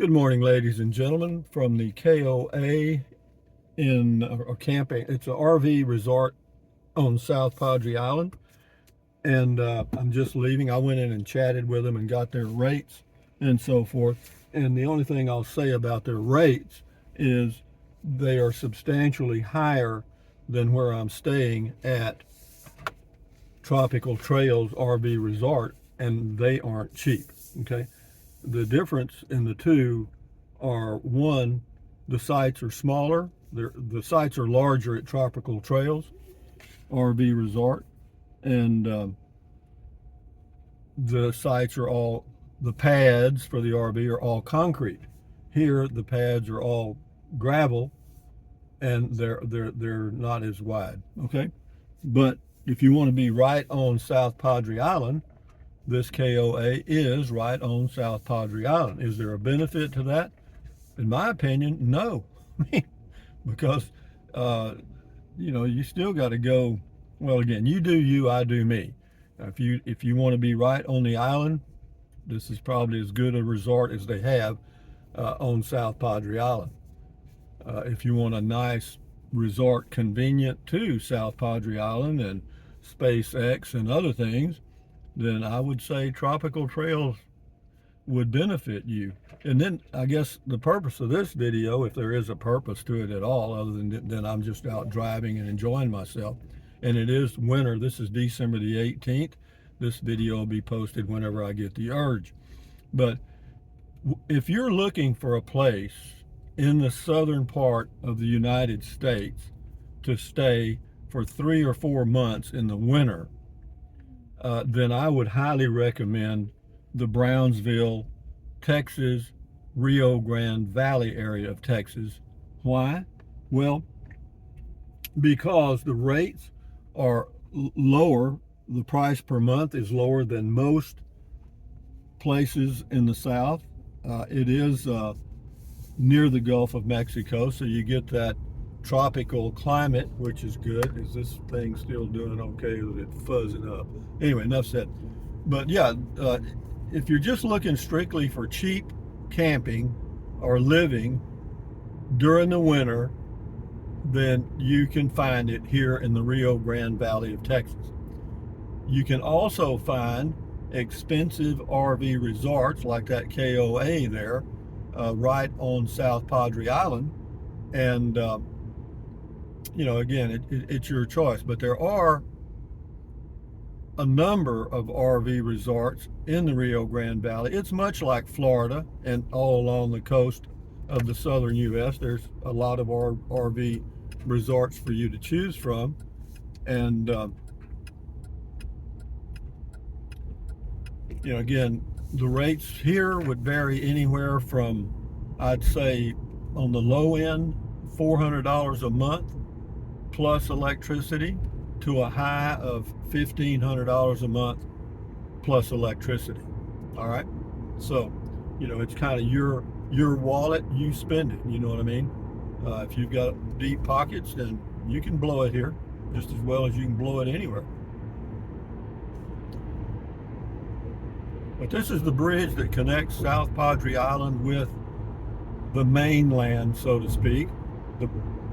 Good morning, ladies and gentlemen, from the KOA in or camping. It's an RV resort on South Padre Island, and I'm just leaving. I went in and chatted with them and got their rates and so forth. And the only thing I'll say about their rates is they are substantially higher than where I'm staying at Tropical Trails RV Resort, and they aren't cheap. Okay, the difference in the two are: one, the sites are smaller. The sites are larger at Tropical Trails RV Resort, and the sites are all, the pads for the RV are all concrete. Here, the pads are all gravel, and they're not as wide. Okay, but if you want to be right on South Padre Island, this KOA is right on South Padre Island. Is there a benefit to that? In my opinion, no. Because you still got to go. Well, again, you do you, I do me. If you want to be right on the island, this is probably as good a resort as they have on South Padre Island. If you want a nice resort convenient to South Padre Island and SpaceX and other things, then I would say Tropical Trails would benefit you. And then I guess the purpose of this video, if there is a purpose to it at all, other than I'm just out driving and enjoying myself, and it is winter. This is December the 18th. This video will be posted whenever I get the urge. But if you're looking for a place in the southern part of the United States to stay for 3 or 4 months in the winter, then I would highly recommend the Brownsville, Texas, Rio Grande Valley area of Texas. Why? Well, because the rates are lower. The price per month is lower than most places in the South. It is near the Gulf of Mexico, so you get that tropical climate, which is good. Is this thing still doing okay with it fuzzing up? Anyway, enough said. But yeah, if you're just looking strictly for cheap camping or living during the winter, then you can find it here in the Rio Grande Valley of Texas. You can also find expensive RV resorts like that KOA there, right on South Padre Island. And, again, it's your choice. But there are a number of RV resorts in the Rio Grande Valley. It's much like Florida and all along the coast of the southern U.S. There's a lot of RV resorts for you to choose from. And, again, the rates here would vary anywhere from, I'd say, on the low end, $400 a month plus electricity, to a high of $1,500 a month plus electricity. All right, so it's kind of your wallet, you spend it. You know what I mean? If you've got deep pockets, then you can blow it here just as well as you can blow it anywhere. But this is the bridge that connects South Padre Island with the mainland, so to speak,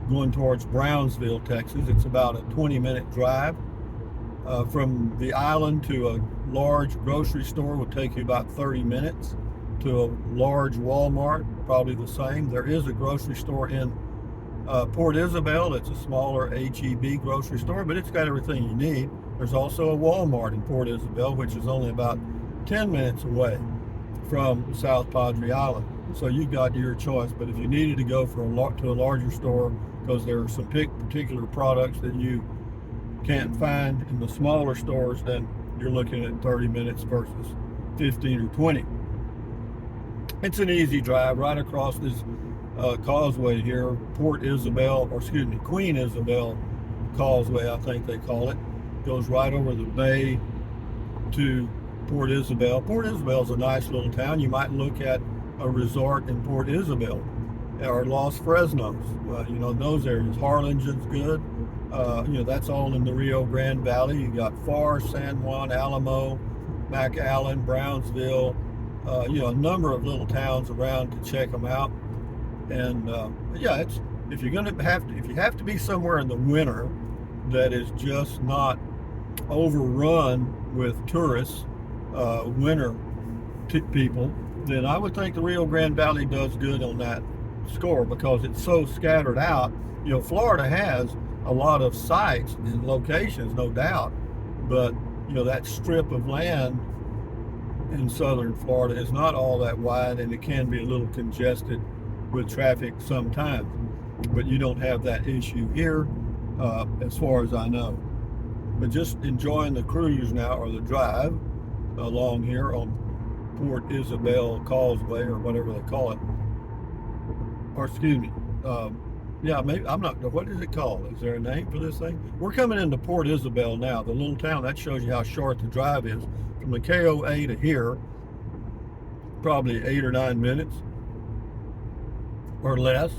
going towards Brownsville, Texas. It's about a 20-minute drive. From the island to a large grocery store would take you about 30 minutes. To a large Walmart, probably the same. There is a grocery store in Port Isabel. It's a smaller HEB grocery store, but it's got everything you need. There's also a Walmart in Port Isabel, which is only about 10 minutes away from South Padre Island. So you've got your choice. But if you needed to go to a larger store, because there are some particular products that you can't find in the smaller stores, then you're looking at 30 minutes versus 15 or 20. It's an easy drive right across this causeway here, Queen Isabel Causeway, I think they call it. Goes right over the bay to Port Isabel. Port Isabel is a nice little town. You might look at a resort in Port Isabel or Los Fresnos, those areas. Harlingen's good. That's all in the Rio Grande Valley. You got Pharr, San Juan, Alamo, McAllen, Brownsville, a number of little towns around to check them out. And yeah, it's if you're gonna if you have to be somewhere in the winter that is just not overrun with tourists, winter people, then I would think the Rio Grande Valley does good on that score because it's so scattered out. Florida has a lot of sites and locations, no doubt, but that strip of land in southern Florida is not all that wide, and it can be a little congested with traffic sometimes. But you don't have that issue here, as far as I know. But just enjoying the cruise now, or the drive along here on Port Isabel Causeway, or whatever they call it. Or excuse me, yeah, maybe I'm not. What is it called? Is there a name for this thing? We're coming into Port Isabel now, the little town. That shows you how short the drive is from the KOA to here. Probably 8 or 9 minutes or less.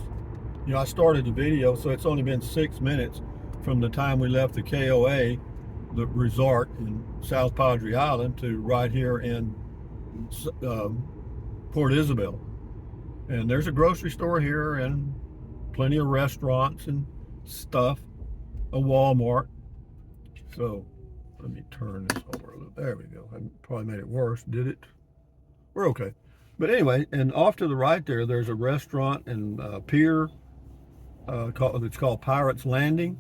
I started the video, so it's only been 6 minutes from the time we left the KOA, the resort in South Padre Island, to right here in Port Isabel. And there's a grocery store here and plenty of restaurants and stuff, a Walmart. So let me turn this over a little. There we go. I probably made it worse, did it? We're okay. But anyway, and off to the right there's a restaurant and pier it's called Pirates Landing.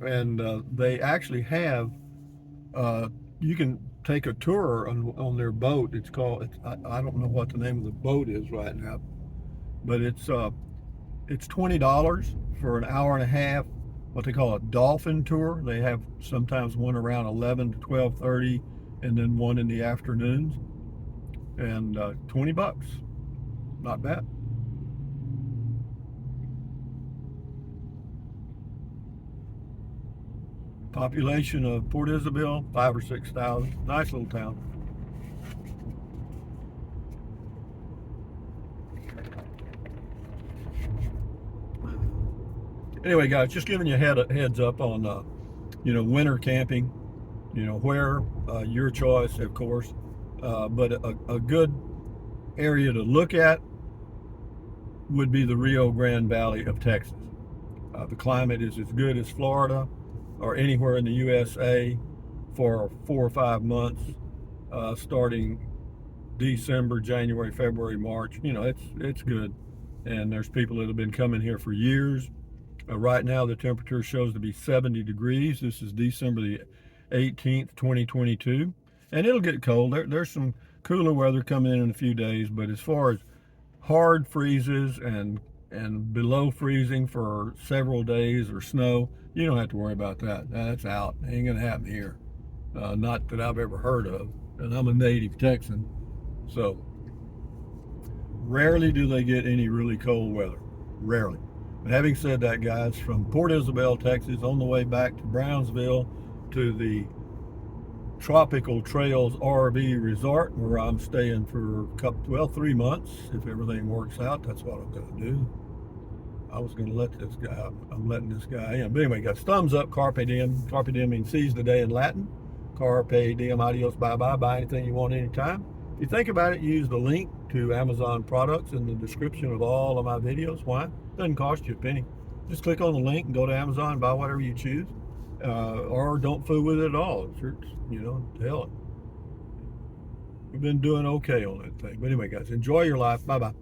And they actually have, you can take a tour on their boat. It's called, I don't know what the name of the boat is right now, but it's $20 for an hour and a half, what they call a dolphin tour. They have sometimes one around 11 to 12:30, and then one in the afternoons, and $20, not bad. Population of Port Isabel, 5,000 or 6,000. Nice little town. Anyway, guys, just giving you a heads up on, winter camping. Where, your choice, of course. But a good area to look at would be the Rio Grande Valley of Texas. The climate is as good as Florida or anywhere in the USA for 4 or 5 months, starting December, January, February, March. It's good. And there's people that have been coming here for years. Right now, the temperature shows to be 70 degrees. This is December the 18th, 2022. And it'll get cold. There's some cooler weather coming in a few days. But as far as hard freezes and below freezing for several days or snow, you don't have to worry about that. That's out. It ain't gonna happen here. Not that I've ever heard of. And I'm a native Texan, so rarely do they get any really cold weather. Rarely. But having said that, guys, from Port Isabel, Texas, on the way back to Brownsville to the Tropical Trails RV Resort, where I'm staying for 3 months. If everything works out, that's what I'm gonna do. I was going to let this guy, I'm letting this guy in. But anyway, guys, thumbs up, carpe diem. Carpe diem means seize the day in Latin. Carpe diem, adios, bye-bye. Buy anything you want anytime. If you think about it, use the link to Amazon products in the description of all of my videos. Why? It doesn't cost you a penny. Just click on the link and go to Amazon and buy whatever you choose. Or don't fool with it at all. Hell. We've been doing okay on that thing. But anyway, guys, enjoy your life. Bye-bye.